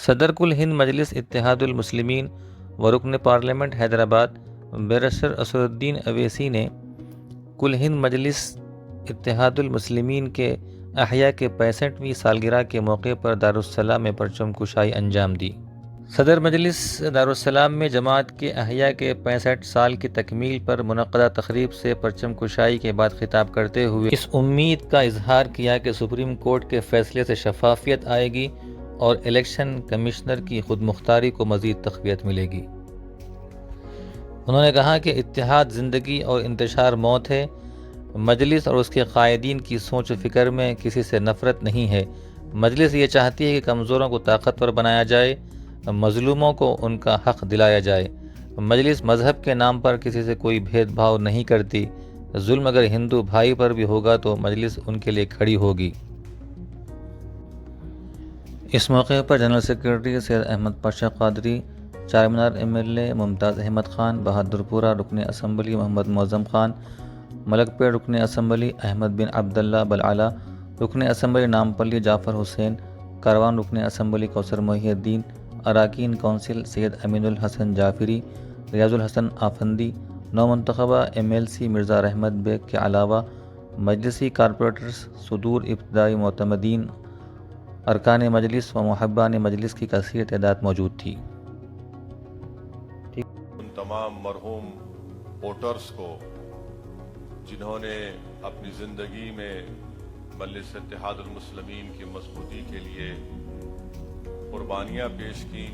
صدر کل ہند مجلس اتحاد المسلمین و رکن پارلیمنٹ حیدرآباد بیرسٹر اسد الدین اویسی نے کل ہند مجلس اتحاد المسلمین کے احیاء کے 65ویں سالگرہ کے موقع پر دارالسلام میں پرچم کشائی انجام دی۔ صدر مجلس دارالسلام میں جماعت کے احیاء کے 65 سال کی تکمیل پر منعقدہ تقریب سے پرچم کشائی کے بعد خطاب کرتے ہوئے اس امید کا اظہار کیا کہ سپریم کورٹ کے فیصلے سے شفافیت آئے گی اور الیکشن کمشنر کی خود مختاری کو مزید تقویت ملے گی۔ انہوں نے کہا کہ اتحاد زندگی اور انتشار موت ہے۔ مجلس اور اس کے قائدین کی سوچ و فکر میں کسی سے نفرت نہیں ہے۔ مجلس یہ چاہتی ہے کہ کمزوروں کو طاقتور بنایا جائے، مظلوموں کو ان کا حق دلایا جائے۔ مجلس مذہب کے نام پر کسی سے کوئی بھید بھاؤ نہیں کرتی۔ ظلم اگر ہندو بھائی پر بھی ہوگا تو مجلس ان کے لیے کھڑی ہوگی۔ اس موقع پر جنرل سیکرٹری سید احمد پاشا قادری، چار مینار ایم ایل اے ممتاز احمد خان، بہادر پورہ رکن اسمبلی محمد معظم خان، ملک پیڑ رکن اسمبلی احمد بن عبداللہ بلعلا، رکن اسمبلی نامپلی جعفر حسین، کاروان رکن اسمبلی کوثر محی الدین، اراکین کونسل سید امین الحسن جعفری، ریاض الحسن آفندی، نو منتخبہ ایم ایل سی مرزا رحمت بیگ کے علاوہ مجلسی کارپوریٹرز، صدور ابتدائی معتمدین، ارکان مجلس و محبان مجلس کی کثیر تعداد موجود تھی۔ ان تمام مرحوم ووٹرز کو جنہوں نے اپنی زندگی میں مجلس اتحاد المسلمین کی مضبوطی کے لیے قربانیاں پیش کی،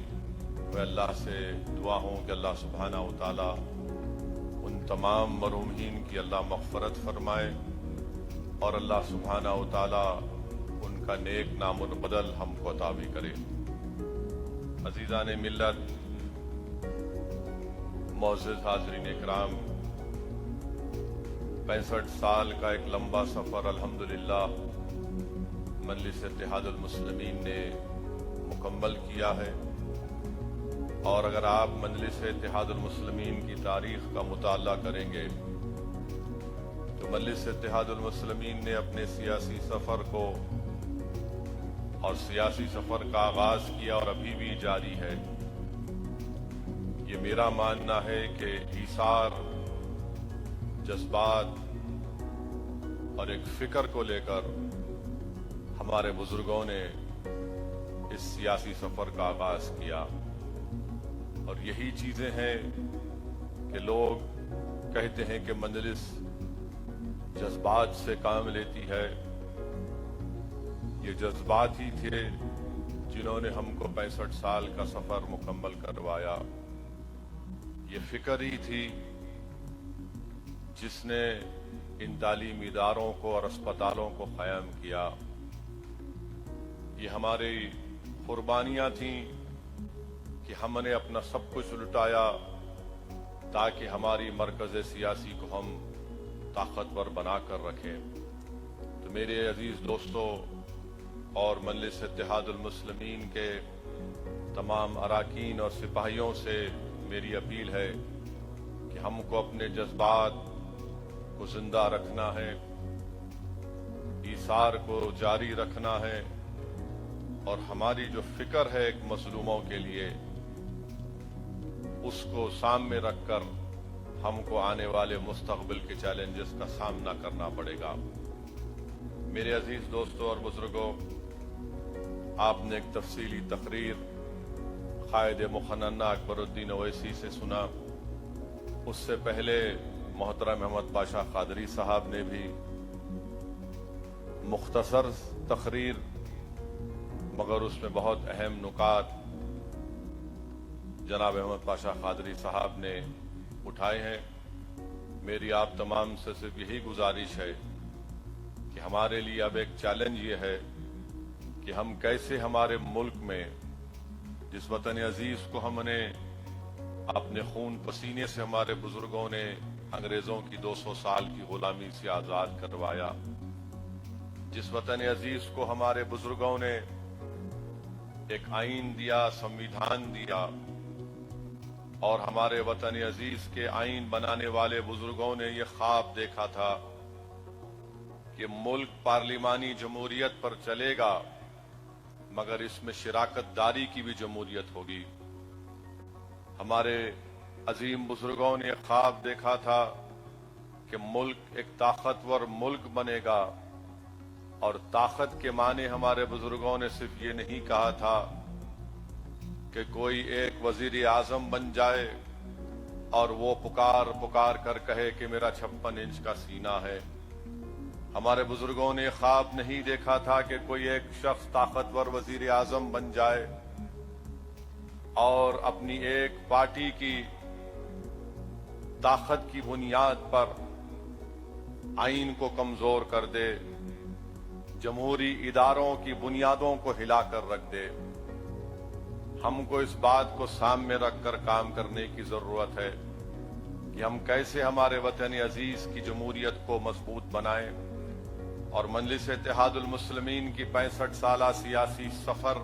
میں اللہ سے دعا ہوں کہ اللہ سبحانہ و تعالی ان تمام مرحومین کی اللہ مغفرت فرمائے اور اللہ سبحانہ و تعالی ان کا نیک نام بدل ہم کو عطا بھی کرے۔ عزیزان ملت، معزز حاضرین اکرام، 65 سال کا ایک لمبا سفر الحمدللہ مجلس اتحاد المسلمین نے مکمل کیا ہے، اور اگر آپ مجلس اتحاد المسلمین کی تاریخ کا مطالعہ کریں گے تو مجلس اتحاد المسلمین نے اپنے سیاسی سفر کو اور سیاسی سفر کا آغاز کیا اور ابھی بھی جاری ہے۔ یہ میرا ماننا ہے کہ ایثار، جذبات اور ایک فکر کو لے کر ہمارے بزرگوں نے اس سیاسی سفر کا آغاز کیا، اور یہی چیزیں ہیں کہ لوگ کہتے ہیں کہ مجلس جذبات سے کام لیتی ہے۔ یہ جذبات ہی تھے جنہوں نے ہم کو 65 سال کا سفر مکمل کروایا۔ یہ فکر ہی تھی جس نے ان تعلیمی اداروں کو اور اسپتالوں کو قائم کیا۔ یہ ہماری قربانیاں تھیں کہ ہم نے اپنا سب کچھ لٹایا تاکہ ہماری مرکز سیاسی کو ہم طاقتور بنا کر رکھیں۔ تو میرے عزیز دوستو اور مجلس اتحاد المسلمین کے تمام اراکین اور سپاہیوں سے میری اپیل ہے کہ ہم کو اپنے جذبات کو زندہ رکھنا ہے، ایثار کو جاری رکھنا ہے، اور ہماری جو فکر ہے ایک مظلوموں کے لیے، اس کو سامنے رکھ کر ہم کو آنے والے مستقبل کے چیلنجز کا سامنا کرنا پڑے گا۔ میرے عزیز دوستوں اور بزرگوں، آپ نے ایک تفصیلی تقریر قائد مخننہ اکبر الدین اویسی سے سنا۔ اس سے پہلے محترم احمد پاشا قادری صاحب نے بھی مختصر تقریر مگر اس میں بہت اہم نکات جناب احمد پاشا قادری صاحب نے اٹھائے ہیں۔ میری آپ تمام سے صرف یہی گزارش ہے کہ ہمارے لیے اب ایک چیلنج یہ ہے کہ ہم کیسے ہمارے ملک میں جس وطن عزیز کو ہم نے اپنے خون پسینے سے ہمارے بزرگوں نے انگریزوں کی 200 سال کی غلامی سے آزاد کروایا، جس وطن عزیز کو ہمارے بزرگوں نے ایک آئین دیا، سمویدھان دیا، اور ہمارے وطن عزیز کے آئین بنانے والے بزرگوں نے یہ خواب دیکھا تھا کہ ملک پارلیمانی جمہوریت پر چلے گا मगर इसमें शिराकतदारी की भी जमहूरियत होगी। हमारे अजीम बुजुर्गों ने ख्वाब देखा था कि मुल्क एक ताकतवर मुल्क बनेगा, और ताकत के माने हमारे बुजुर्गों ने सिर्फ ये नहीं कहा था कि कोई एक वजीर आजम बन जाए और वो पुकार पुकार कर कहे कि मेरा 56 इंच का सीना है। हमारे बुजुर्गों ने ख्वाब नहीं देखा था कि कोई एक शख्स ताकतवर वजीर आजम बन जाए और अपनी एक पार्टी की ताकत की बुनियाद पर आइन को कमजोर कर दे, जमहूरी इदारों की बुनियादों को हिलाकर रख दे। हमको इस बात को सामने रखकर काम करने की जरूरत है कि हम कैसे हमारे वतन अजीज की जमहूरियत को मजबूत बनाएं, और मजलिस इत्तेहादुल मुस्लिमीन की 65 साला सियासी सफर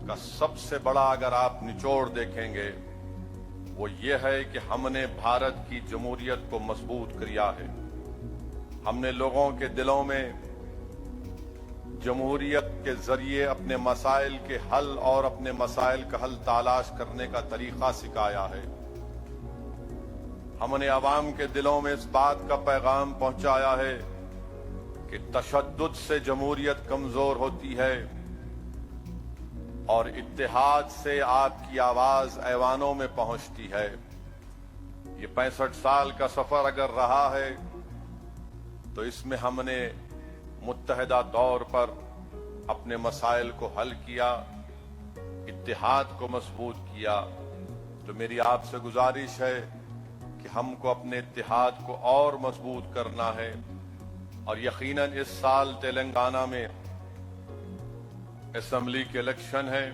का सबसे बड़ा अगर आप निचोड़ देखेंगे वो ये है कि हमने भारत की जमहूरियत को मजबूत किया है। हमने लोगों के दिलों में जमहूरियत के जरिए अपने मसाइल के हल और अपने मसाइल का हल तलाश करने का तरीका सिखाया है। हमने अवाम के दिलों में इस बात का पैगाम पहुंचाया है कि तशद्दुद से जमहूरियत कमजोर होती है और इत्तेहाद से आपकी आवाज ऐवानों में पहुंचती है। ये 65 साल का सफर अगर रहा है तो इसमें हमने मुत्तहिदा तौर पर अपने मसाइल को हल किया, इत्तेहाद को मजबूत किया। तो मेरी आपसे गुजारिश है कि हमको अपने इत्तेहाद को और मजबूत करना है, और यकीनन इस साल तेलंगाना में असेंबली के इलेक्शन है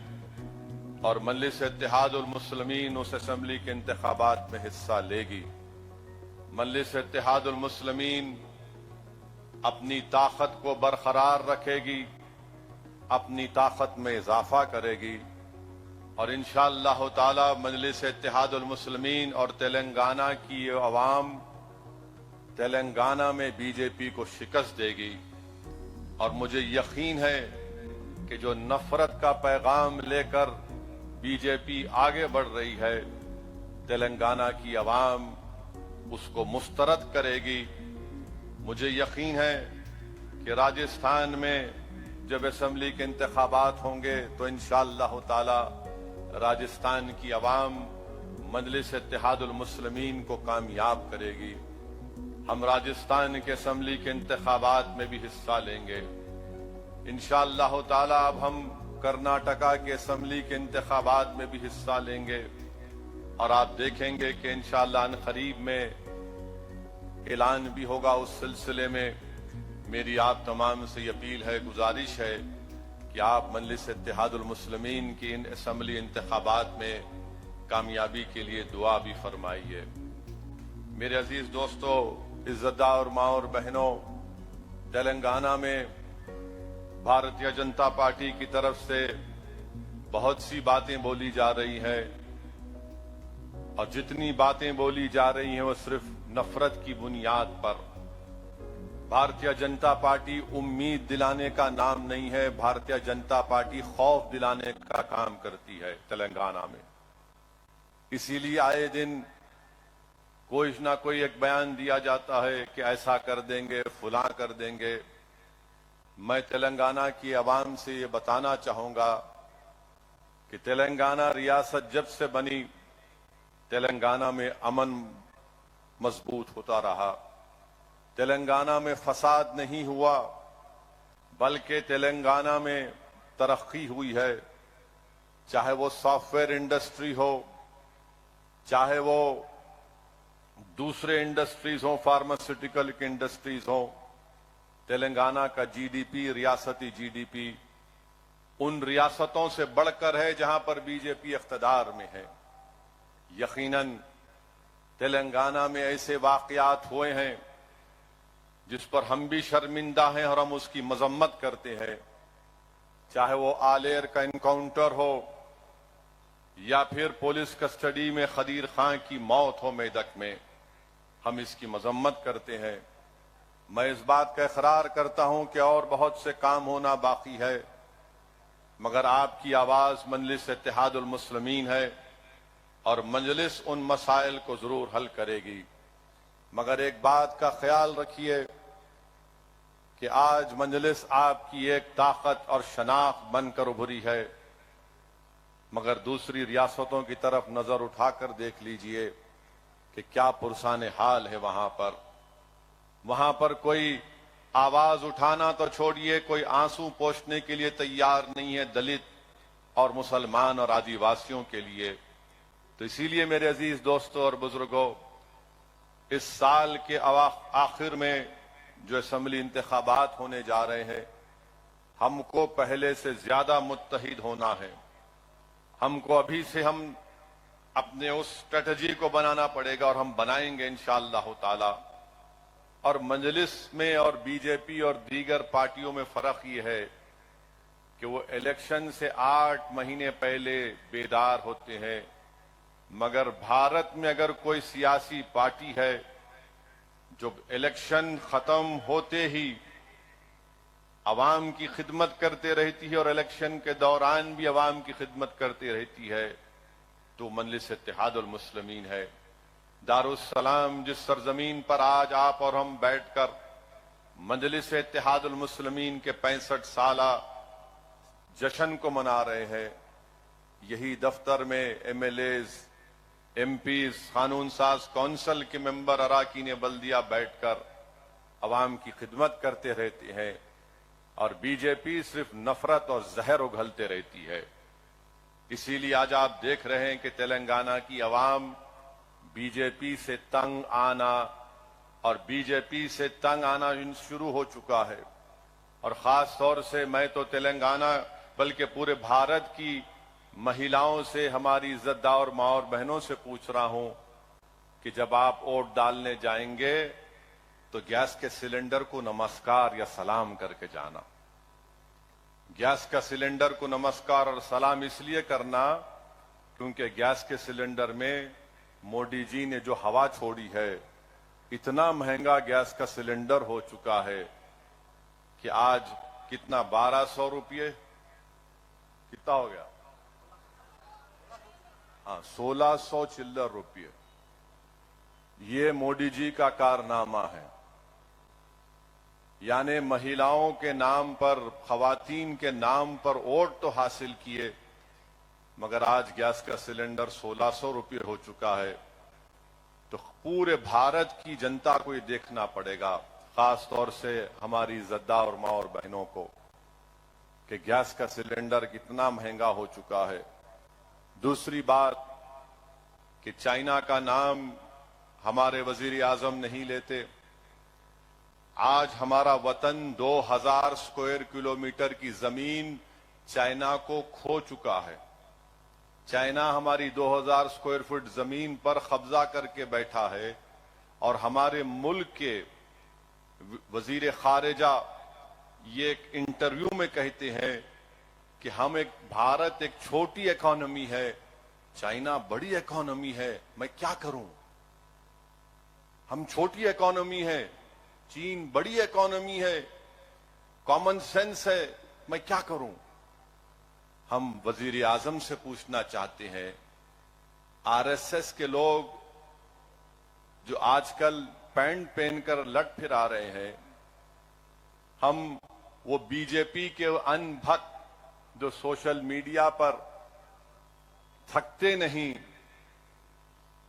और मजलिस इत्तेहादुल मुस्लिमीन उस असेंबली के इंतखाबात में हिस्सा लेगी। मजलिस इत्तेहादुल मुस्लिमीन अपनी ताकत को बरकरार रखेगी, अपनी ताकत में इजाफा करेगी, और इंशाअल्लाह ताला मजलिस इत्तेहादुल मुस्लिमीन और तेलंगाना की अवाम तेलंगाना में बीजेपी को शिकस्त देगी। और मुझे यकीन है कि जो नफरत का पैगाम लेकर बीजेपी आगे बढ़ रही है, तेलंगाना की अवाम उसको मुस्तरद करेगी। मुझे यकीन है कि राजस्थान में जब असेंबली के इंतखाबात होंगे तो इंशाअल्लाह ताला राजस्थान की अवाम मजलिस इत्तेहादुल मुस्लिमीन को कामयाब करेगी। हम राजस्थान के असेंबली के इंतखाबात में भी हिस्सा लेंगे इंशाअल्लाह ताला। अब हम कर्नाटका के असेंबली के इंतखाबात में भी हिस्सा लेंगे, और आप देखेंगे कि इंशाअल्लाह अनकरीब में ऐलान भी होगा। उस सिलसिले में मेरी आप तमाम से अपील है, गुजारिश है कि आप मजलिस इत्तेहादुल मुस्लिमीन की इन असेंबली इंतखाबात में कामयाबी के लिए दुआ भी फरमाइए। मेरे अजीज दोस्तों, इज्जतदार माँ और बहनों, तेलंगाना में भारतीय जनता पार्टी की तरफ से बहुत सी बातें बोली जा रही हैं, और जितनी बातें बोली जा रही हैं वो सिर्फ नफरत की बुनियाद पर। भारतीय जनता पार्टी उम्मीद दिलाने का नाम नहीं है, भारतीय जनता पार्टी खौफ दिलाने का काम करती है तेलंगाना में। इसीलिए आए दिन कोई ना कोई एक बयान दिया जाता है कि ऐसा कर देंगे, फुला कर देंगे। मैं तेलंगाना की आवाम से ये बताना चाहूंगा कि तेलंगाना रियासत जब से बनी, तेलंगाना में अमन मजबूत होता रहा। तेलंगाना में फसाद नहीं हुआ, बल्कि तेलंगाना में तरक्की हुई है। चाहे वो सॉफ्टवेयर इंडस्ट्री हो, चाहे वो दूसरे इंडस्ट्रीज हो, फार्मास्यूटिकल की इंडस्ट्रीज हो, तेलंगाना का जीडीपी, रियासती जीडीपी उन रियासतों से बढ़कर है जहां पर बीजेपी इख्तिदार में है। यकीनन तेलंगाना में ऐसे वाकयात हुए हैं जिस पर हम भी शर्मिंदा हैं और हम उसकी मजम्मत करते हैं। चाहे वो आलेर का इनकाउंटर हो या फिर पुलिस कस्टडी में खदीर खां की मौत हो मेदक में, हम इसकी मजम्मत करते हैं। मैं इस बात का इकरार करता हूं कि और बहुत से काम होना बाकी है, मगर आपकी आवाज मजलिस इत्तेहाद उल मुस्लिमीन है और मजलिस उन मसाइल को जरूर हल करेगी। मगर एक बात का ख्याल रखिए कि आज मजलिस आपकी एक ताकत और शनाख्त बनकर उभरी है, मगर दूसरी रियासतों की तरफ नजर उठाकर देख लीजिए कि क्या पुरसान हाल है वहां पर कोई आवाज उठाना तो छोड़िए, कोई आंसू पोंछने के लिए तैयार नहीं है दलित और मुसलमान और आदिवासियों के लिए। तो इसीलिए मेरे अजीज दोस्तों और बुजुर्गों, इस साल के आखिर में जो असेंबली इंतखाबात होने जा रहे हैं, हमको पहले से ज्यादा मुत्तहिद होना है। हमको अभी से हम अपने उस स्ट्रेटजी को बनाना पड़ेगा और हम बनाएंगे इंशाअल्लाह ताला। और मजलिस में और बीजेपी और दीगर पार्टियों में फर्क ये है कि वो इलेक्शन से 8 महीने पहले बेदार होते हैं, मगर भारत में अगर कोई सियासी पार्टी है जो इलेक्शन खत्म होते ही अवाम की खिदमत करते रहती है और इलेक्शन के दौरान भी अवाम की खिदमत करती रहती है, तो मजलिस इत्तेहाद उल मुस्लिमीन है। दारुस्सलाम जिस सरजमीन पर आज आप और हम बैठकर मजलिस इत्तेहाद उल मुस्लिमीन के 65 साला जश्न को मना रहे हैं, यही दफ्तर में एमएलएज, एमपीज, कानून साज कौंसिल के मेंबर, अराकीन बल्दिया बैठकर अवाम की खिदमत करते रहते हैं और बीजेपी सिर्फ नफरत और जहर उगलते रहती है। इसीलिए आज आप देख रहे हैं कि तेलंगाना की अवाम बीजेपी से तंग आना और बीजेपी से तंग आना शुरू हो चुका है। और खास तौर से मैं तो तेलंगाना बल्कि पूरे भारत की महिलाओं से, हमारी इज्जतदार माँ और बहनों से पूछ रहा हूं कि जब आप वोट डालने जाएंगे तो गैस के सिलेंडर को नमस्कार या सलाम करके जाना। गैस का सिलेंडर को नमस्कार और सलाम इसलिए करना क्योंकि गैस के सिलेंडर में मोदी जी ने जो हवा छोड़ी है, इतना महंगा गैस का सिलेंडर हो चुका है कि आज कितना 1200 रुपये कितना हो गया, हाँ 1600 चिल्लर रुपये। ये मोदी जी का कारनामा है। यानी महिलाओं के नाम पर, खवातीन के नाम पर वोट तो हासिल किए, मगर आज गैस का सिलेंडर 1600 रुपये हो चुका है। तो पूरे भारत की जनता को ये देखना पड़ेगा, खास तौर से हमारी इज्जतदार माँ और बहनों को, कि गैस का सिलेंडर कितना महंगा हो चुका है। दूसरी बात कि चाइना का नाम हमारे वजीर आजम नहीं लेते। आज हमारा वतन 2000 स्क्वायर किलोमीटर की जमीन चाइना को खो चुका है। चाइना हमारी 2000 स्क्वायर फुट जमीन पर कब्जा करके बैठा है और हमारे मुल्क के वजीर खारिजा ये एक इंटरव्यू में कहते हैं कि भारत एक छोटी इकोनॉमी है, चाइना बड़ी इकोनॉमी है, मैं क्या करूं। हम छोटी इकोनॉमी है, चीन बड़ी इकोनॉमी है, कॉमन सेंस है, मैं क्या करूं। हम वजीर आजम से पूछना चाहते हैं, आरएसएस के लोग जो आजकल पैंट पहनकर लट फिरा रहे हैं, हम वो बीजेपी के अनभक्त जो सोशल मीडिया पर थकते नहीं,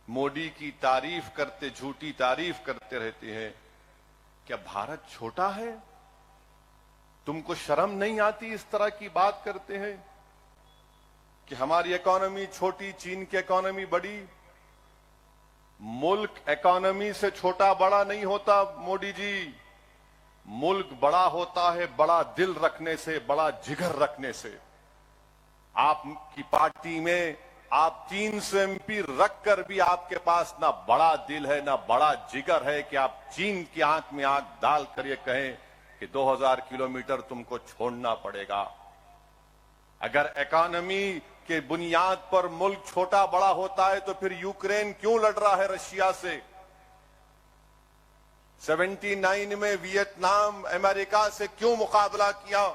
मोदी की तारीफ करते, झूठी तारीफ करते रहते हैं, क्या भारत छोटा है? तुमको शर्म नहीं आती इस तरह की बात करते हैं कि हमारी इकोनॉमी छोटी, चीन की इकोनॉमी बड़ी। मुल्क इकोनॉमी से छोटा बड़ा नहीं होता मोदी जी, मुल्क बड़ा होता है बड़ा दिल रखने से, बड़ा जिगर रखने से। आपकी पार्टी में आप 300 एमपी रखकर भी आपके पास ना बड़ा दिल है ना बड़ा जिगर है कि आप चीन की आंख में आंख डाल कर ये कहें कि 2000 किलोमीटर तुमको छोड़ना पड़ेगा। अगर इकोनॉमी के बुनियाद पर मुल्क छोटा बड़ा होता है तो फिर यूक्रेन क्यों लड़ रहा है रशिया से? 79 में वियतनाम अमेरिका से क्यों मुकाबला किया?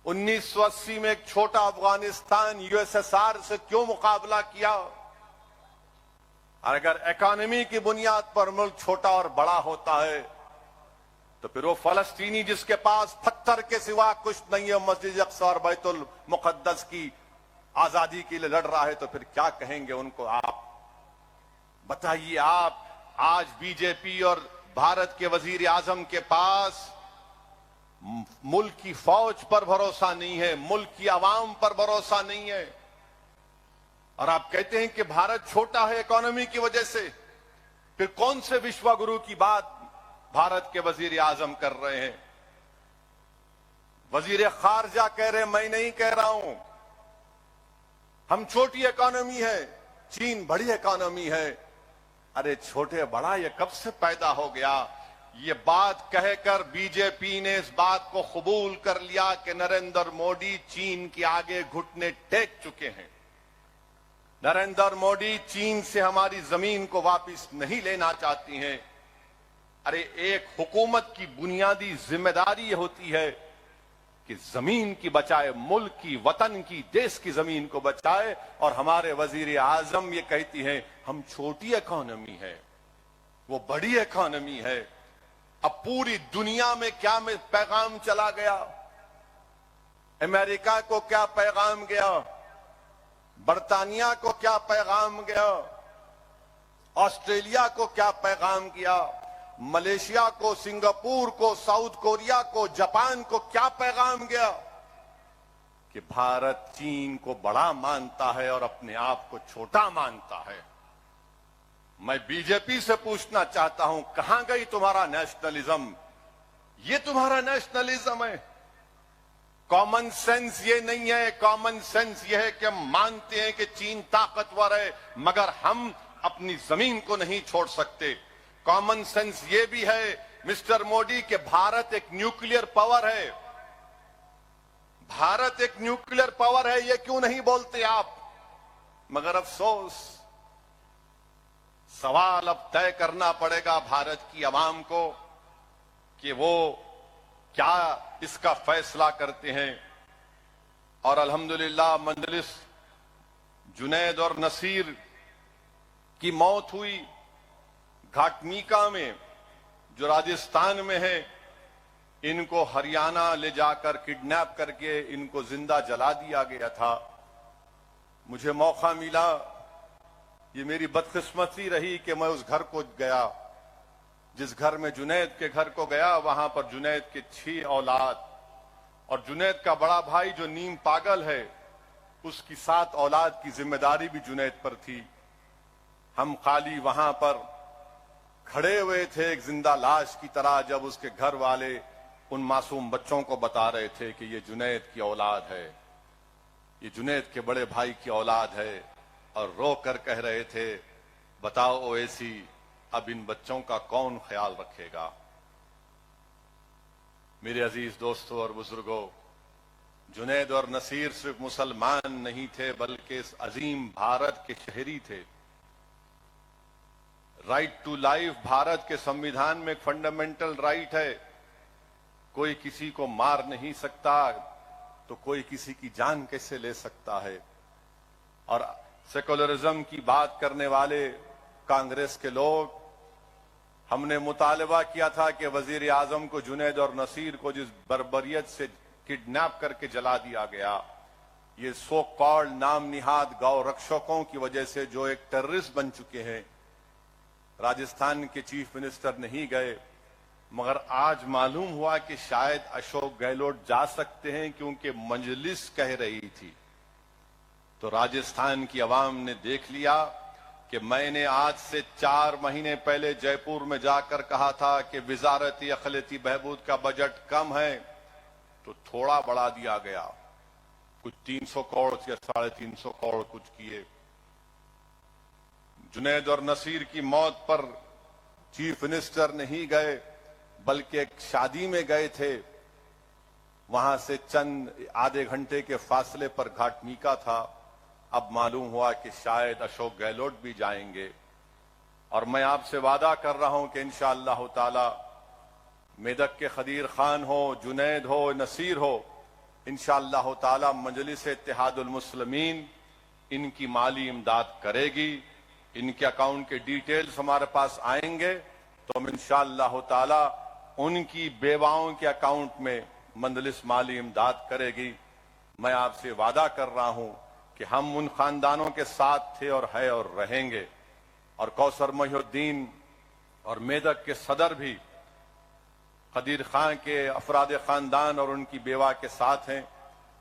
1980 में एक छोटा अफगानिस्तान यूएसएसआर से क्यों मुकाबला किया? और अगर इकोनॉमी की बुनियाद पर मुल्क छोटा और बड़ा होता है तो फिर वो फलस्तीनी जिसके पास पत्थर के सिवा कुछ नहीं है, मस्जिद अक्सा और बैतुल मुकद्दस की आजादी के लिए लड़ रहा है, तो फिर क्या कहेंगे उनको आप? बताइए आप। आज बीजेपी और भारत के वजीर आजम के पास मुल्क की फौज पर भरोसा नहीं है, मुल्क की आवाम पर भरोसा नहीं है, और आप कहते हैं कि भारत छोटा है इकोनॉमी की वजह से। फिर कौन से विश्व गुरु की बात भारत के वजीर आजम कर रहे हैं? वजीर खारजा कह रहे, मैं नहीं कह रहा हूं, हम छोटी इकोनॉमी है, चीन बड़ी इकोनॉमी है। अरे छोटे बड़ा ये कब से पैदा हो गया? ये बात कहकर बीजेपी ने इस बात को कबूल कर लिया कि नरेंद्र मोदी चीन के आगे घुटने टेक चुके हैं। नरेंद्र मोदी चीन से हमारी जमीन को वापस नहीं लेना चाहती हैं। अरे एक हुकूमत की बुनियादी जिम्मेदारी होती है कि जमीन की बचाए, मुल्क की, वतन की, देश की जमीन को बचाए, और हमारे वजीर आजम ये कहती हैं हम छोटी इकोनॉमी है, वो बड़ी इकोनॉमी है। अब पूरी दुनिया में क्या में पैगाम चला गया? अमेरिका को क्या पैगाम गया? बर्तानिया को क्या पैगाम गया? ऑस्ट्रेलिया को क्या पैगाम गया? मलेशिया को, सिंगापुर को, साउथ कोरिया को, जापान को क्या पैगाम गया? कि भारत चीन को बड़ा मानता है और अपने आप को छोटा मानता है। मैं बीजेपी से पूछना चाहता हूं, कहां गई तुम्हारा नेशनलिज्म? ये तुम्हारा नेशनलिज्म है? कॉमन सेंस ये नहीं है। कॉमन सेंस ये है कि हम मानते हैं कि चीन ताकतवर है, मगर हम अपनी जमीन को नहीं छोड़ सकते। कॉमन सेंस ये भी है मिस्टर मोदी कि भारत एक न्यूक्लियर पावर है। भारत एक न्यूक्लियर पावर है, ये क्यों नहीं बोलते आप? मगर अफसोस, सवाल अब तय करना पड़ेगा भारत की आवाम को कि वो क्या इसका फैसला करते हैं। और अल्हम्दुलिल्लाह मंजलिस जुनैद और नसीर की मौत हुई घाटमीका में, जो राजस्थान में है। इनको हरियाणा ले जाकर किडनैप करके इनको जिंदा जला दिया गया था। मुझे मौका मिला, ये मेरी बदकिस्मती रही कि मैं उस घर को गया, जिस घर में जुनैद के घर को गया। वहां पर जुनैद के 6 औलाद और जुनैद का बड़ा भाई जो नीम पागल है, उसकी 7 औलाद की जिम्मेदारी भी जुनैद पर थी। हम खाली वहां पर खड़े हुए थे एक जिंदा लाश की तरह, जब उसके घर वाले उन मासूम बच्चों को बता रहे थे कि ये जुनैद की औलाद है, ये जुनैद के बड़े भाई की औलाद है, और रो कर कह रहे थे बताओ ओवैसी, अब इन बच्चों का कौन ख्याल रखेगा? मेरे अजीज दोस्तों और बुजुर्गों, जुनैद और नसीर सिर्फ मुसलमान नहीं थे, बल्कि इस अजीम भारत के शहरी थे। राइट टू लाइफ भारत के संविधान में एक फंडामेंटल राइट है। कोई किसी को मार नहीं सकता, तो कोई किसी की जान कैसे ले सकता है? और सेकुलरिज्म की बात करने वाले कांग्रेस के लोग, हमने मुतालबा किया था कि वजीर आजम को, जुनैद और नसीर को जिस बर्बरियत से किडनैप करके जला दिया गया, ये सो कॉल्ड नाम निहाद गौ रक्षकों की वजह से जो एक टेररिस्ट बन चुके हैं। राजस्थान के चीफ मिनिस्टर नहीं गए, मगर आज मालूम हुआ कि शायद अशोक गहलोत जा सकते हैं, क्योंकि मजलिस कह रही थी। तो राजस्थान की आवाम ने देख लिया कि मैंने आज से 4 महीने पहले जयपुर में जाकर कहा था कि विजारती अखिलती बहबूद का बजट कम है, तो थोड़ा बढ़ा दिया गया, कुछ 300 करोड़ या 350 करोड़ कुछ किए। जुनैद और नसीर की मौत पर चीफ मिनिस्टर नहीं गए, बल्कि एक शादी में गए थे। वहां से चंद आधे घंटे के फासले पर घाटमीका था। अब मालूम हुआ कि शायद अशोक गहलोत भी जाएंगे, और मैं आपसे वादा कर रहा हूं कि इंशाअल्लाह ताला मेदक के खदीर खान हो, जुनैद हो, नसीर हो, इंशाअल्लाह ताला मजलिस इत्तेहादुल मुस्लिमीन इनकी माली इमदाद करेगी। इनके अकाउंट के डिटेल्स हमारे पास आएंगे तो हम इंशाअल्लाह ताला उनकी बेवाओं के अकाउंट में मजलिस माली इमदाद करेगी। मैं आपसे वादा कर रहा हूं कि हम उन खानदानों के साथ थे और है और रहेंगे। और कौसर मोहिउद्दीन और मेदक के सदर भी कदीर खां के अफराद खानदान और उनकी बेवा के साथ हैं।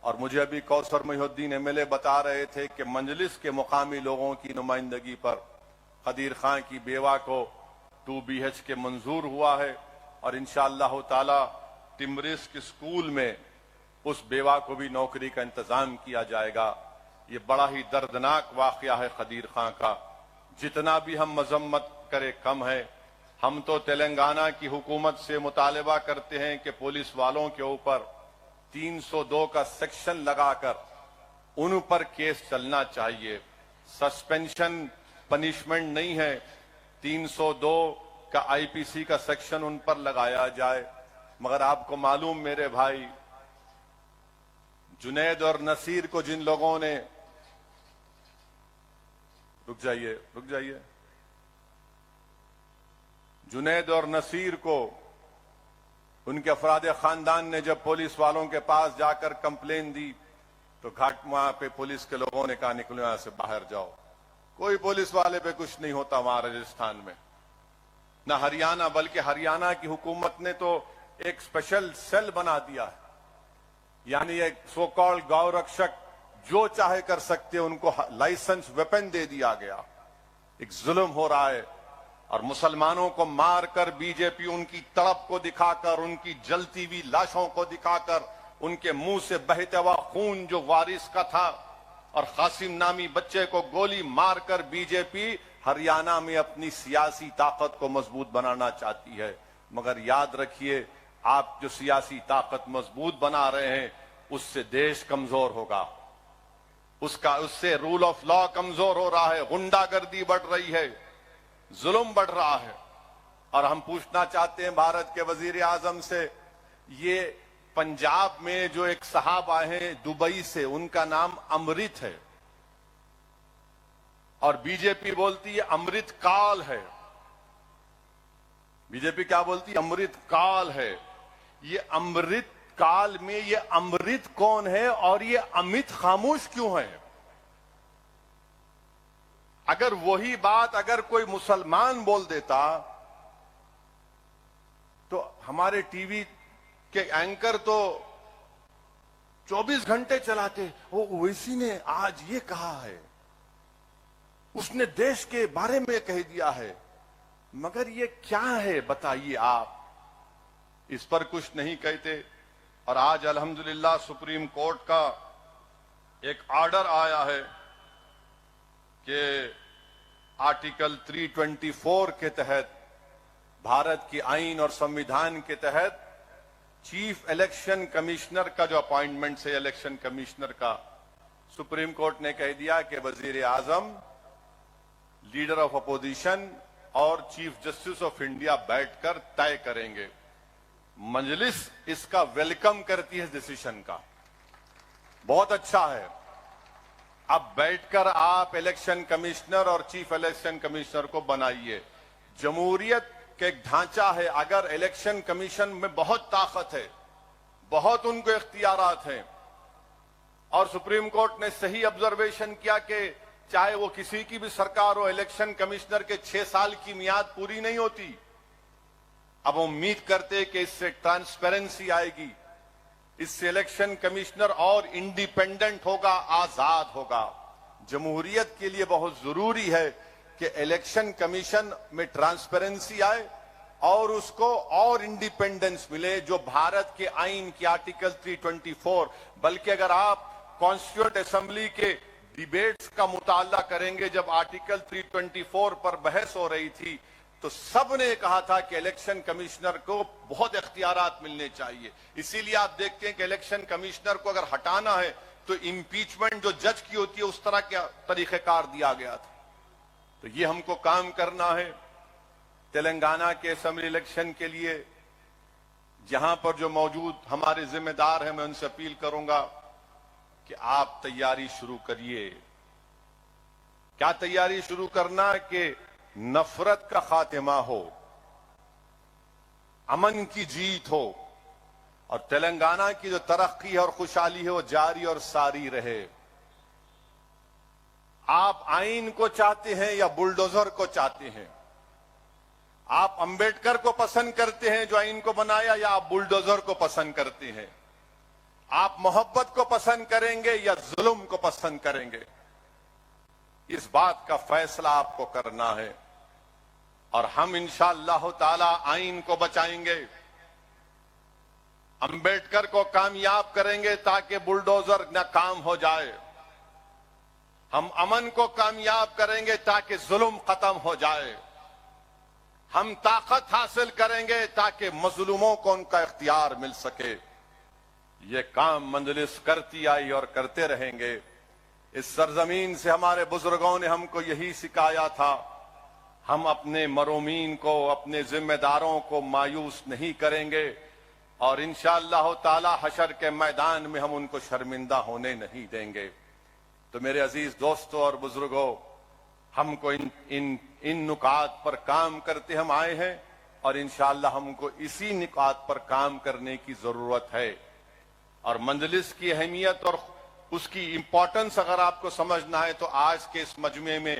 और मुझे अभी कौसर मोहिउद्दीन एमएलए बता रहे थे कि मंजलिस के मुकामी लोगों की नुमाइंदगी पर कदीर खां की बेवा को 2 BHK मंजूर हुआ है और इंशाअल्लाह ताला टिमरिस्क स्कूल में उस बेवा को भी नौकरी का इंतजाम किया जाएगा। ये बड़ा ही दर्दनाक वाकया है कदीर खां का। जितना भी हम मजम्मत करें कम है। हम तो तेलंगाना की हुकूमत से मुतालबा करते हैं कि पुलिस वालों के ऊपर 302 का सेक्शन लगाकर उन पर केस चलना चाहिए। सस्पेंशन पनिशमेंट नहीं है, 302 का IPC का सेक्शन उन पर लगाया जाए। मगर आपको मालूम मेरे भाई, जुनैद और नसीर को जिन लोगों ने रुक जाइए जुनैद और नसीर को उनके अफराद खानदान ने जब पुलिस वालों के पास जाकर कंप्लेन दी तो घाट वहां पे पुलिस के लोगों ने कहा निकलो यहां से बाहर जाओ। कोई पुलिस वाले पे कुछ नहीं होता वहां राजस्थान में, ना हरियाणा, बल्कि हरियाणा की हुकूमत ने तो एक स्पेशल सेल बना दिया है। यानी एक सो कॉल्ड गौ रक्षक जो चाहे कर सकते, उनको लाइसेंस वेपन दे दिया गया। एक जुल्म हो रहा है और मुसलमानों को मारकर बीजेपी उनकी तड़प को दिखाकर, उनकी जलती हुई लाशों को दिखाकर, उनके मुंह से बहते हुआ खून जो वारिस का था और कासिम नामी बच्चे को गोली मारकर बीजेपी हरियाणा में अपनी सियासी ताकत को मजबूत बनाना चाहती है। मगर याद रखिए, आप जो सियासी ताकत मजबूत बना रहे हैं उससे देश कमजोर होगा, उससे रूल ऑफ लॉ कमजोर हो रहा है, गुंडागर्दी बढ़ रही है, जुल्म बढ़ रहा है। और हम पूछना चाहते हैं भारत के वजीर आजम से, ये पंजाब में जो एक साहब आए हैं दुबई से, उनका नाम अमृत है और बीजेपी बोलती है अमृत काल है। बीजेपी क्या बोलती है? अमृत काल है। ये अमृत काल में ये अमृत कौन है और ये अमित खामोश क्यों है? अगर वही बात अगर कोई मुसलमान बोल देता तो हमारे टीवी के एंकर तो 24 घंटे चलाते, वो ओवैसी ने आज ये कहा है, उसने देश के बारे में कह दिया है। मगर ये क्या है बताइए आप? इस पर कुछ नहीं कहते। और आज अल्हम्दुलिल्लाह सुप्रीम कोर्ट का एक ऑर्डर आया है कि आर्टिकल 324 के तहत, भारत की आईन और संविधान के तहत चीफ इलेक्शन कमिश्नर का जो अपॉइंटमेंट है इलेक्शन कमिश्नर का, सुप्रीम कोर्ट ने कह दिया कि वजीर आजम, लीडर ऑफ अपोजिशन और चीफ जस्टिस ऑफ इंडिया बैठकर तय करेंगे। मजलिस इसका वेलकम करती है डिसीजन का, बहुत अच्छा है। अब बैठकर आप इलेक्शन कमिश्नर और चीफ इलेक्शन कमिश्नर को बनाइए। जमहूरियत का एक ढांचा है, अगर इलेक्शन कमीशन में बहुत ताकत है, बहुत उनको इख्तियारात हैं, और सुप्रीम कोर्ट ने सही ऑब्जर्वेशन किया कि चाहे वो किसी की भी सरकार हो, इलेक्शन कमिश्नर के 6 साल की मियाद पूरी नहीं होती। अब उम्मीद करते कि इससे ट्रांसपेरेंसी आएगी, इससे इलेक्शन कमिश्नर और इंडिपेंडेंट होगा, आजाद होगा। जमहूरियत के लिए बहुत जरूरी है कि इलेक्शन कमीशन में ट्रांसपेरेंसी आए और उसको और इंडिपेंडेंस मिले, जो भारत के आईन की आर्टिकल 324, बल्कि अगर आप कॉन्स्टिट्यूएंट असेंबली के डिबेट्स का मुताला करेंगे, जब आर्टिकल 324 पर बहस हो रही थी तो सबने कहा था कि इलेक्शन कमिश्नर को बहुत इख्तियारात मिलने चाहिए। इसीलिए आप देखते हैं कि इलेक्शन कमिश्नर को अगर हटाना है तो इंपीचमेंट जो जज की होती है उस तरह का तरीकेकार दिया गया था। तो ये हमको काम करना है। तेलंगाना के असेंबली इलेक्शन के लिए یہاں پر جو موجود ہمارے ذمہ دار ہیں، میں ان سے اپیل کروں گا کہ آپ تیاری شروع کریے. کیا تیاری شروع کرنا؟ کہ نفرت کا خاتمہ ہو، امن کی جیت ہو، اور تلنگانہ کی جو ترقی اور خوشحالی ہے وہ جاری اور ساری رہے. آپ آئین کو چاہتے ہیں یا بلڈوزر کو چاہتے ہیں؟ آپ امبیڈکر کو پسند کرتے ہیں جو آئین کو بنایا، یا آپ بلڈوزر کو پسند کرتے ہیں؟ آپ محبت کو پسند کریں گے یا ظلم کو پسند کریں گے؟ اس بات کا فیصلہ آپ کو کرنا ہے. اور ہم انشاءاللہ تعالی آئین کو بچائیں گے، امبیڈکر کو کامیاب کریں گے تاکہ بلڈوزر نہ کام ہو جائے. ہم امن کو کامیاب کریں گے تاکہ ظلم ختم ہو جائے. ہم طاقت حاصل کریں گے تاکہ مظلوموں کو ان کا اختیار مل سکے. یہ کام مجلس کرتی آئی اور کرتے رہیں گے. اس سرزمین سے ہمارے بزرگوں نے ہم کو یہی سکھایا تھا. ہم اپنے مرومین کو، اپنے ذمہ داروں کو مایوس نہیں کریں گے، اور انشاءاللہ تعالی حشر کے میدان میں ہم ان کو شرمندہ ہونے نہیں دیں گے. تو میرے عزیز دوستوں اور بزرگوں، ہم کو ان نکات پر کام کرتے ہم آئے ہیں، اور انشاءاللہ ہم کو اسی نکات پر کام کرنے کی ضرورت ہے. اور مجلس کی اہمیت اور اس کی امپورٹنس اگر آپ کو سمجھنا ہے تو آج کے اس مجمع میں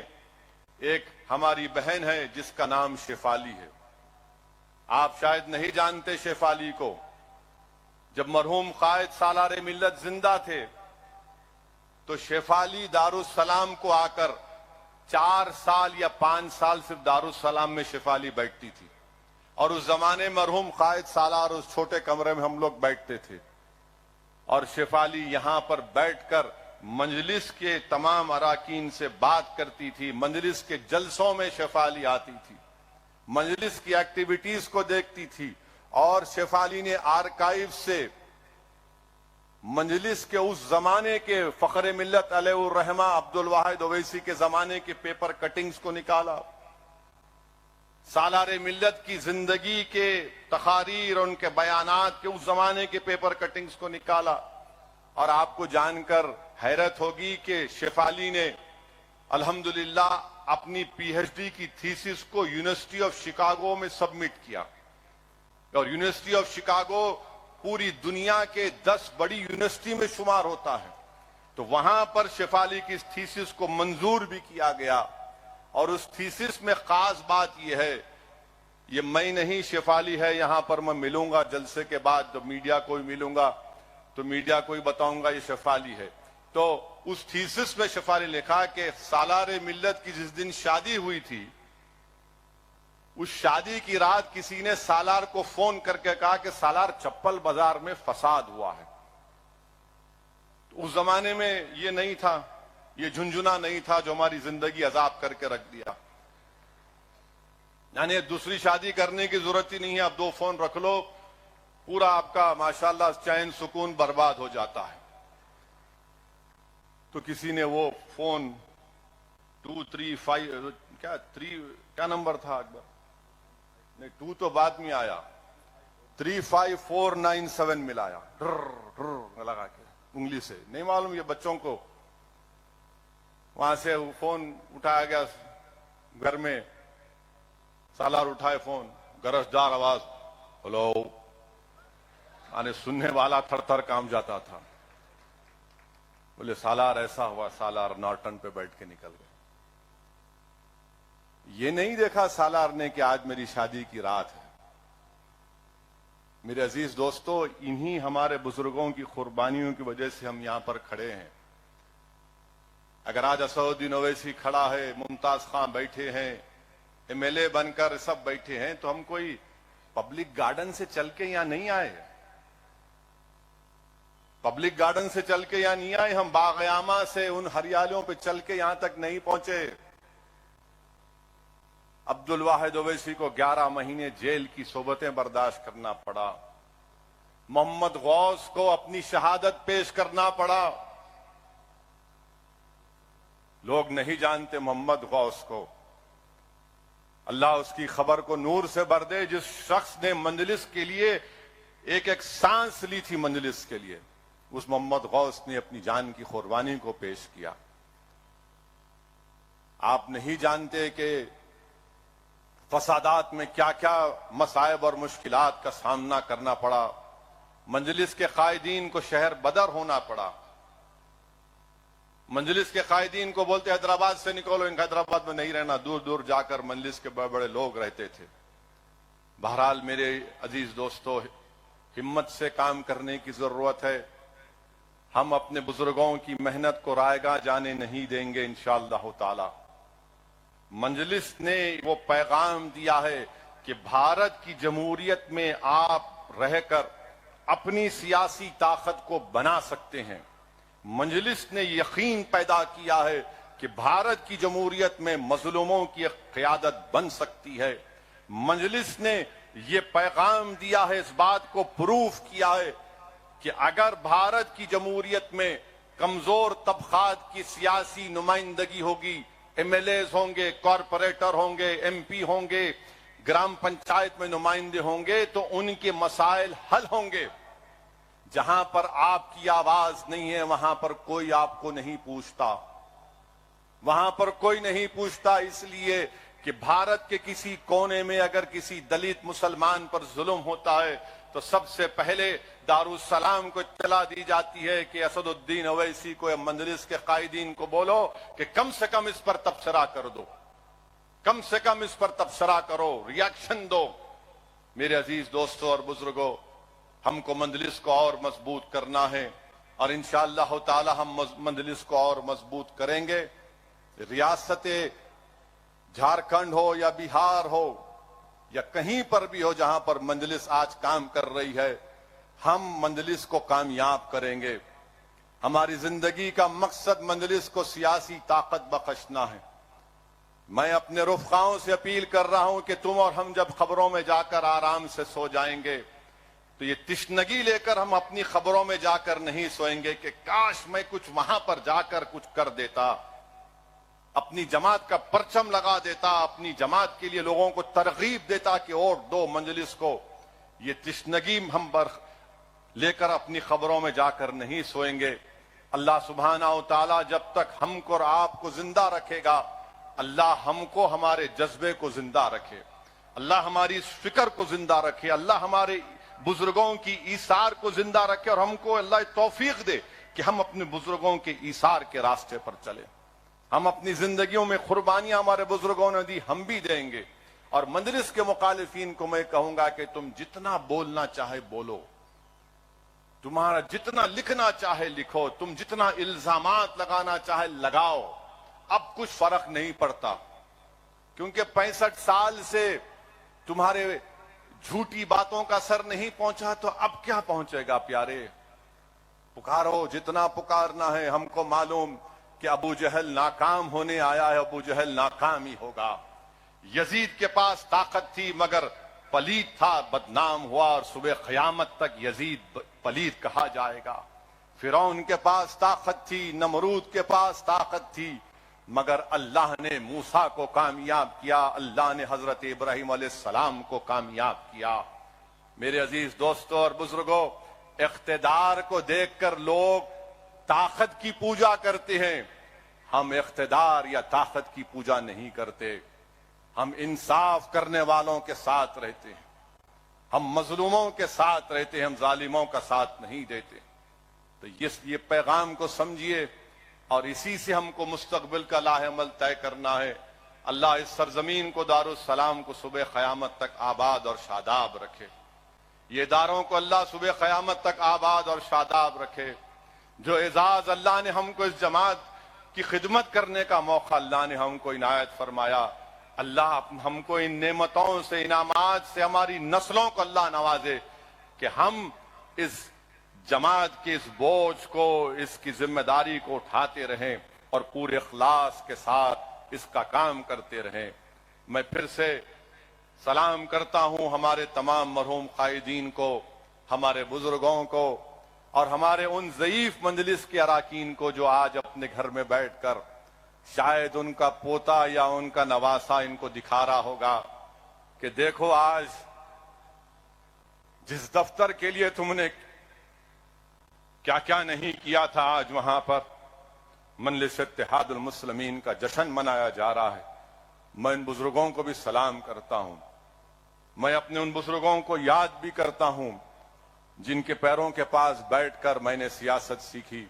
ایک ہماری بہن ہے جس کا نام شیفالی ہے. آپ شاید نہیں جانتے شیفالی کو. جب مرحوم قائد سالار ملت زندہ تھے تو شیفالی دارالسلام کو آ کر 4 سال یا 5 سال صرف دارالسلام میں شیفالی بیٹھتی تھی. اور اس زمانے مرحوم قائد سالار اس چھوٹے کمرے میں ہم لوگ بیٹھتے تھے، اور شیفالی یہاں پر بیٹھ کر مجلس کے تمام اراکین سے بات کرتی تھی. مجلس کے جلسوں میں شیفالی آتی تھی، مجلس کی ایکٹیویٹیز کو دیکھتی تھی. اور شیفالی نے آرکائیو سے مجلس کے اس زمانے کے فخر ملت علیہ الرحمہ عبدالواحد اویسی کے زمانے کے پیپر کٹنگز کو نکالا، سالار ملت کی زندگی کے تقاریر اور ان کے بیانات کے اس زمانے کے پیپر کٹنگز کو نکالا. اور آپ کو جان کر حیرت ہوگی کہ شیفالی نے الحمدللہ اپنی پی ایچ ڈی کی تھیسس کو یونیورسٹی آف شکاگو میں سبمٹ کیا. اور یونیورسٹی آف شکاگو پوری دنیا کے 10 بڑی یونیورسٹی میں شمار ہوتا ہے. تو وہاں پر شیفالی کی اس تھیسس کو منظور بھی کیا گیا. اور اس تھیسس میں خاص بات یہ ہے، یہ میں نہیں شیفالی ہے، یہاں پر میں ملوں گا جلسے کے بعد جب میڈیا کو ملوں گا تو میڈیا کو ہی بتاؤں گا یہ شیفالی ہے. تو اس تھیسس میں شیفالی نے لکھا کہ سالار ملت کی جس دن شادی ہوئی تھی، اس شادی کی رات کسی نے سالار کو فون کر کے کہا کہ سالار چپل بازار میں فساد ہوا ہے. تو اس زمانے میں یہ نہیں تھا، یہ جھنجھنا نہیں تھا جو ہماری زندگی عذاب کر کے رکھ دیا. یعنی دوسری شادی کرنے کی ضرورت ہی نہیں ہے، آپ 2 فون رکھ لو، پورا آپ کا ماشاءاللہ چین سکون برباد ہو جاتا ہے. تو کسی نے وہ فون 235 کیا نمبر تھا اکبر؟ نہیں 2 تو بعد میں آیا، 35497 ملایا لگا کے انگلی سے، نہیں معلوم یہ بچوں کو. وہاں سے فون اٹھایا گیا گھر میں، سالار اٹھائے فون، گرجدار آواز، ہلو. آنے سننے والا تھر تھر کام جاتا تھا. بولے سالار ایسا ہوا. سالار نارٹن پہ بیٹھ کے نکل گئے. یہ نہیں دیکھا سالار نے کہ آج میری شادی کی رات ہے. میرے عزیز دوستو، انہی ہمارے بزرگوں کی قربانیوں کی وجہ سے ہم یہاں پر کھڑے ہیں. اگر آج اسد الدین اویسی کھڑا ہے، ممتاز خان بیٹھے ہیں، ایم ایل اے بن کر سب بیٹھے ہیں، تو ہم کوئی پبلک گارڈن سے چل کے یہاں نہیں آئے. پبلک گارڈن سے چل کے یہاں نہیں آئے. ہم باغ عامہ سے ان ہریالیوں پہ چل کے یہاں تک نہیں پہنچے. عبدالواحد اویسی کو 11 مہینے جیل کی صحبتیں برداشت کرنا پڑا. محمد غوث کو اپنی شہادت پیش کرنا پڑا. لوگ نہیں جانتے محمد غوث کو. اللہ اس کی خبر کو نور سے بھر دے. جس شخص نے مجلس کے لیے ایک ایک सांस ली थी मंजलिस के लिए, उस मोहम्मद गौस ने अपनी जान की कुर्बानी को पेश किया। आप नहीं जानते कि फसादात में क्या क्या मसाइब और मुश्किलात का सामना करना पड़ा। मंजलिस के कायदीन को शहर बदर होना पड़ा। मंजलिस के कायदीन को बोलते हैदराबाद से निकलो, इन हैदराबाद में नहीं रहना, दूर दूर जाकर मंजलिस के बड़े बड़े लोग रहते थे। बहरहाल मेरे अजीज दोस्तों, हिम्मत से काम करने की जरूरत है। हम अपने बुजुर्गों की मेहनत को रायगा जाने नहीं देंगे इंशाअल्लाह ताला। मंजलिस ने वो पैगाम दिया है कि भारत की जमहूरियत में आप रहकर अपनी सियासी ताकत को बना सकते हैं। मंजलिस ने यकीन पैदा किया है कि भारत की जमहूरियत में मजलूमों की क़यादत बन सकती है। मंजलिस ने ये पैगाम दिया है, इस बात को प्रूफ किया है कि अगर भारत की जमहूरियत में कमजोर तबकात की सियासी नुमाइंदगी होगी, एमएलएज होंगे, कॉरपोरेटर होंगे, एमपी होंगे, ग्राम पंचायत में नुमाइंदे होंगे, तो उनके मसाइल हल होंगे। जहां पर आपकी आवाज नहीं है वहां पर कोई आपको नहीं पूछता, वहां पर कोई नहीं पूछता। इसलिए कि भारत के किसी कोने में अगर किसी दलित मुसलमान पर जुल्म होता है तो सबसे पहले दारुस्सलाम को इत्तला दी जाती है कि असदुद्दीन ओवैसी को या मंजलिस के कायदीन को बोलो कि कम से कम इस पर तबसरा कर दो, कम से कम इस पर तबसरा करो, रिएक्शन दो। मेरे अजीज दोस्तों और बुजुर्गों, हमको मंजलिस को और मजबूत करना है और इंशाअल्लाह ताला हम मंजलिस को और मजबूत करेंगे। रियासत झारखंड हो या बिहार हो या कहीं पर भी हो जहां पर मंजलिस आज काम कर रही है, हम मंजलिस को कामयाब करेंगे। हमारी जिंदगी का मकसद मंजलिस को सियासी ताकत बख्शना है। मैं अपने रुफ़क़ाओं से अपील कर रहा हूं कि तुम और हम जब खबरों में जाकर आराम से सो जाएंगे तो ये तिश्नगी लेकर हम अपनी खबरों में जाकर नहीं सोएंगे कि काश मैं कुछ वहां पर जाकर कुछ कर देता, अपनी जमात का परचम लगा देता, अपनी जमात के लिए लोगों को तरगीब देता कि वोट दो मंजलिस को। ये तिश्नगी हम पर लेकर अपनी खबरों में जाकर नहीं सोएंगे। अल्लाह सुब्हाना व तआला जब तक हमको और आपको जिंदा रखेगा, अल्लाह हमको हमारे जज्बे को जिंदा रखे, अल्लाह हमारी इस फिक्र को जिंदा रखे, अल्लाह हमारे बुजुर्गों की ईसार को जिंदा रखे और हमको अल्लाह तौफीक दे कि हम अपने बुजुर्गों के ईसार के रास्ते पर चले। हम अपनी जिंदगियों में कुर्बानियां हमारे बुजुर्गों ने दी, हम भी देंगे। और मंजलिस के मुखालिफिन को मैं कहूंगा कि तुम जितना बोलना चाहे बोलो, तुम्हारा जितना लिखना चाहे लिखो, तुम जितना इल्जामात लगाना चाहे लगाओ, अब कुछ फर्क नहीं पड़ता। क्योंकि 65 साल से तुम्हारे झूठी बातों का असर नहीं पहुंचा तो अब क्या पहुंचेगा प्यारे। पुकारो जितना पुकारना है। हमको मालूम कि अबू जहल नाकाम होने आया है, अबू जहल नाकाम ही होगा। यजीद के पास ताकत थी मगर पलीद था, बदनाम हुआ और सुबह क़यामत तक यजीद पलीद कहा जाएगा। फिरौन के पास ताकत थी, नमरूद के पास ताकत थी, मगर अल्लाह ने मूसा को कामयाब किया, अल्लाह ने हजरत इब्राहिम अलैहिस्सलाम को कामयाब किया। मेरे अजीज दोस्तों और बुजुर्गों, इख्तिदार को देखकर लोग ताकत की पूजा करते हैं। हम इख्तिदार या ताकत की पूजा नहीं करते। हम इंसाफ करने वालों के साथ रहते हैं, हम मजलूमों के साथ रहते हैं, हम जालिमों का साथ नहीं देते। तो ये पैगाम को समझिए और इसी से हमको मुस्तकबिल का लाहेअमल तय करना है। अल्लाह इस सरजमीन को दारुस्सलाम को सुबह क़यामत तक आबाद और शादाब रखे। ये इदारों को अल्लाह सुबह क़यामत तक आबाद और शादाब रखे। जो एजाज अल्लाह ने हमको इस जमात की खिदमत करने का मौका अल्लाह ने हमको इनायत फरमाया, अल्लाह हमको इन नेमतों से, इनामात से हमारी नस्लों को अल्लाह नवाजे कि हम इस जमात के इस बोझ को, इसकी जिम्मेदारी को उठाते रहें और पूरे इखलास के साथ इसका काम करते रहें। मैं फिर से सलाम करता हूं हमारे तमाम मरहूम कायदीन को, हमारे बुजुर्गों को और हमारे उन ज़ईफ मंजलिस के अराकीन को जो आज अपने घर में बैठकर शायद उनका पोता या उनका नवासा इनको दिखा रहा होगा कि देखो आज जिस दफ्तर के लिए तुमने क्या क्या नहीं किया था, आज वहां पर मजलिस इत्तेहादुल मुस्लिमीन का जश्न मनाया जा रहा है। मैं इन बुजुर्गों को भी सलाम करता हूं। मैं अपने उन बुजुर्गों को याद भी करता हूं जिनके पैरों के पास बैठकर मैंने सियासत सीखी।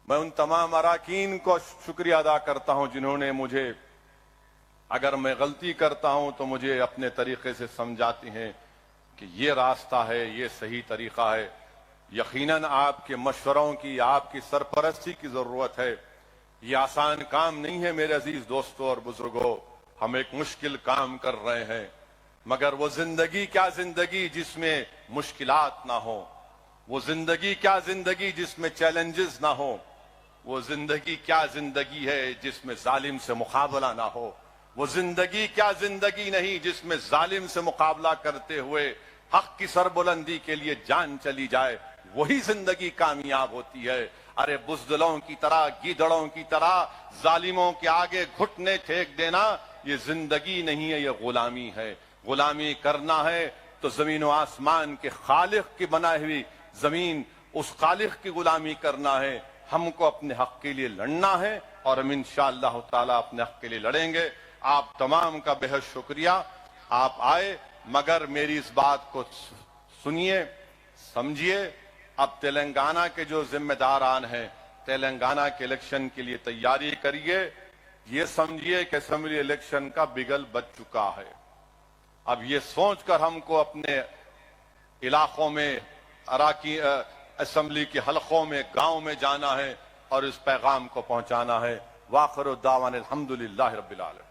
मैं उन तमाम अराकीन को शुक्रिया अदा करता हूं जिन्होंने मुझे, अगर मैं गलती करता हूं तो मुझे अपने तरीके से समझाती हैं कि ये रास्ता है, ये सही तरीका है। यकीनन आपके मशवरों की, आपकी सरपरस्ती की जरूरत है। ये आसान काम नहीं है मेरे अजीज दोस्तों और बुजुर्गों। हम एक मुश्किल काम कर रहे हैं, मगर वो जिंदगी क्या जिंदगी जिसमें मुश्किलात ना हो, वो जिंदगी क्या जिंदगी जिसमें चैलेंजेस ना हो, वो जिंदगी क्या जिंदगी है जिसमें जालिम से मुकाबला ना हो, वो जिंदगी क्या जिंदगी नहीं जिसमें जालिम से मुकाबला करते हुए हक की सरबुलंदी के लिए जान चली जाए। वही जिंदगी कामयाब होती है। अरे बुज़दिलों की तरह, गीदड़ों की तरह जालिमों के आगे घुटने टेक देना ये जिंदगी नहीं है, ये गुलामी है। गुलामी करना है तो जमीन और आसमान के खालिक की बनाई हुई जमीन, उस खालिक की गुलामी करना है। हमको अपने हक के लिए लड़ना है और हम इंशाअल्लाह ताला अपने हक के लिए लड़ेंगे। आप तमाम का बेहद शुक्रिया, आप आए, मगर मेरी इस बात को सुनिए, समझिए। अब तेलंगाना के जो जिम्मेदारान हैं, तेलंगाना के इलेक्शन के लिए तैयारी करिए। ये समझिए कि असेंबली इलेक्शन का बिगल बज चुका है। अब ये सोचकर हमको अपने इलाकों में, अराकी असेंबली के हलकों में, गांव में जाना है और इस पैगाम को पहुंचाना है। वाखिर दावान अल्हम्दुलिल्लाहि रब्बिल आलमीन।